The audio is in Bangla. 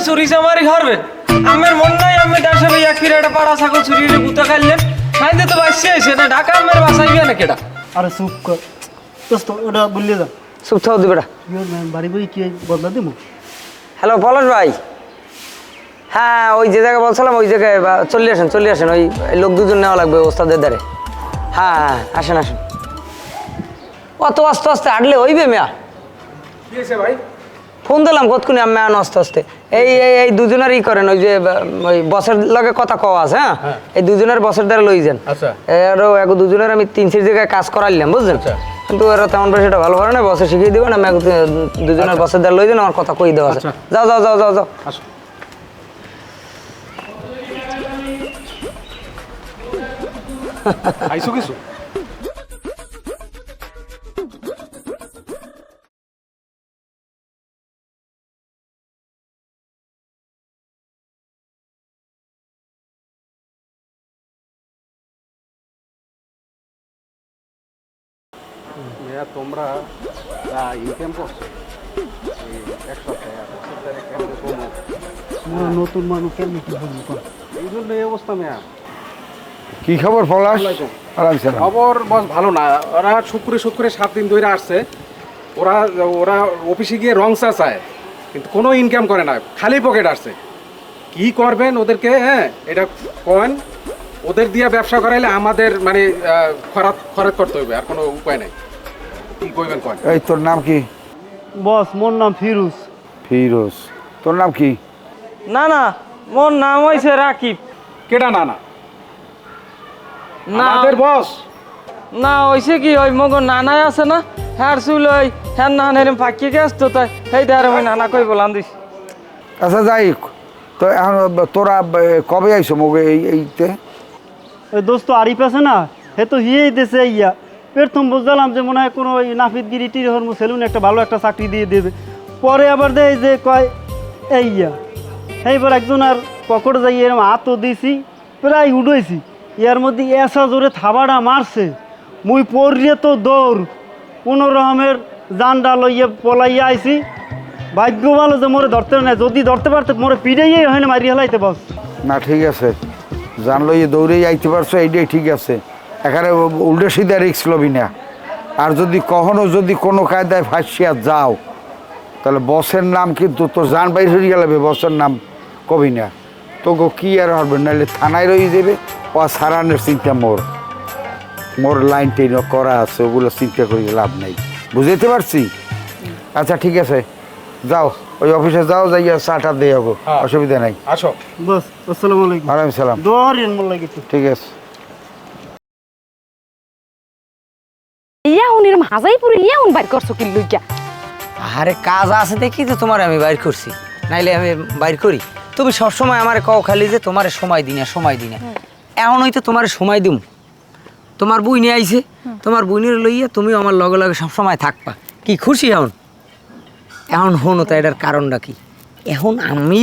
চুরি চামারি করবে আমার মন নাই আমি দেশে লইয়া ফিরে একটা পাড়া ছাগল চুরি গুতা খাইলেন খাইতে তো বাঁচছে সেটা ঢাকা আমার বাসাইবে না কেটা আরে চুপ কর দোস্ত ওটা বললে যা চুপ থাও দিবেটা বাড়ি বাড়ি কি বদলা দিব হ্যালো পলাশ ভাই হ্যাঁ ওই যে জায়গায় বলছিলাম ওই জায়গায় চলে আসেন ওই লোক দুজন নেওয়া লাগবে ওস্তাদের দ্বারে হ্যাঁ হ্যাঁ আসেন আসেন অত আস্তে আস্তে হাঁটলে হইবে মেয়া কি হয়েছে ভাই ফোন দিলাম কতক্ষণে আমি আস্তে আস্তে এই দুজনেরই করেন ওই যে ওই বসের লগে কথা কওয়া আছে হ্যাঁ এই দুজনের বসের দ্বারা লই যান আচ্ছা আরও এক দুজনের আমি 3-4 জায়গায় কাজ করাইলাম বুঝলেন কিন্তু এরা তেমন বেশি এটা ভালো করে না বসে শিখিয়ে দিবেন আমি দুজনের বসের দ্বারা লই যান আমার কথা কই দেওয়া আছে যাও যাও যাও যাও যাও আইসো কিছু তোমরা যা ইনকাম করছো এক সপ্তাহে নতুন মানুষ কেমনি কি বলবো কর এই জন্য এই অবস্থা মেয়া কি খবর পলাশ খবর বস ভালো না ওরা শুক্রে 7 দিন ধরে আসছে ওরা ওরা অফিসে গিয়ে রং চা চায় কিন্তু কোনো ইনকাম করে না খালি পকেট আসছে কি করবেন ওদেরকে হ্যাঁ এটা কন ওদের দিয়ে ব্যবসা করাইলে আমাদের মানে খরচ করতে হবে আর কোনো উপায় নাই কি কইবেন কন এই তোর নাম কি বস মোর নাম ফিরুজ ফিরোজ তোর নাম কি না না মোর নাম হইছে রাকিব কেডা না না আমাদের বস না হইছে কি ওই মগ নানাই আছে না হ্যাঁ চুল ওই হ্যাঁ নানের ফাঁকি গেছ তো তাই সেই দ্বারা আমি নানা কই বলান দিস আচ্ছা যাই তো এখন তোরা কবে আইসো মোগে এইতে ওই দোস্ত আরিফ আছে না হে তো হিয়েই দেশে ইয়া প্রথম বুঝলাম যে মনে হয় কোনো ওই নাফিদগিরি টিরহর্ম সেলুন একটা ভালো একটা চাকরি দিয়ে দেবে পরে আবার দেয় যে কয় এই ইয়া এইবার একজন আর পকেটে যাই এরম হাতও দিয়েছি প্রায় উঠেছি ইয়ার মধ্যে এসা জোরে থাবাটা মারছে মুই পড়িয়ে তো দৌড় কোনো রকমের জানডা লইয়ে পলাইয়া আইছি ভাগ্য ভালো যে মোরে ধরতে না যদি ধরতে পারতে মোরে পিড়াইয়ে হয় না মারি হেলাইতে বস না ঠিক আছে জানলো যে দৌড়েই আইতে পারছো এইটাই ঠিক আছে এখানে উল্টে সিধা রিক্স লবি না আর যদি কখনো যদি কোনো কায়দায় ফাঁসিয়া যাও তাহলে বসের নাম কিন্তু তোর জান বাইর হয়ে গেলে বসের নাম কবি না তোকে কি আর হবে নাহলে থানায় রয়ে যাবে ও সারানের চিন্তা মোর লাইন টেন করা আছে ওগুলো চিন্তা করি লাভ নেই বুঝতে পারছি আচ্ছা ঠিক আছে যাও ওই অফিসে যাও যাইয়া চাটা দিয়ে যাবো অসুবিধা নাই আসো বস আসসালামু আলাইকুম ওয়ালাইকুম সালাম দোয়ারিন মোর লাগে ঠিক আছে ইয়া উনির মাজাই পুরো ইয়া উন বাইর করছো কি লইয়া আরে কাজ আছে দেখি তো তোমার আমি বাইর করছি নাইলে আমি বাইর করি তুমি সবসময় আমার কও খালি যে তোমার সময় দিনা এখন হইতে তোমার সময় দিম তোমার বই নিয়ে আইছে তোমার বইনের লইয়া তুমি আমার লগে লগে সবসময় থাকবা কি খুশি এখন হনো তো এটার কারণটা কি এখন আমি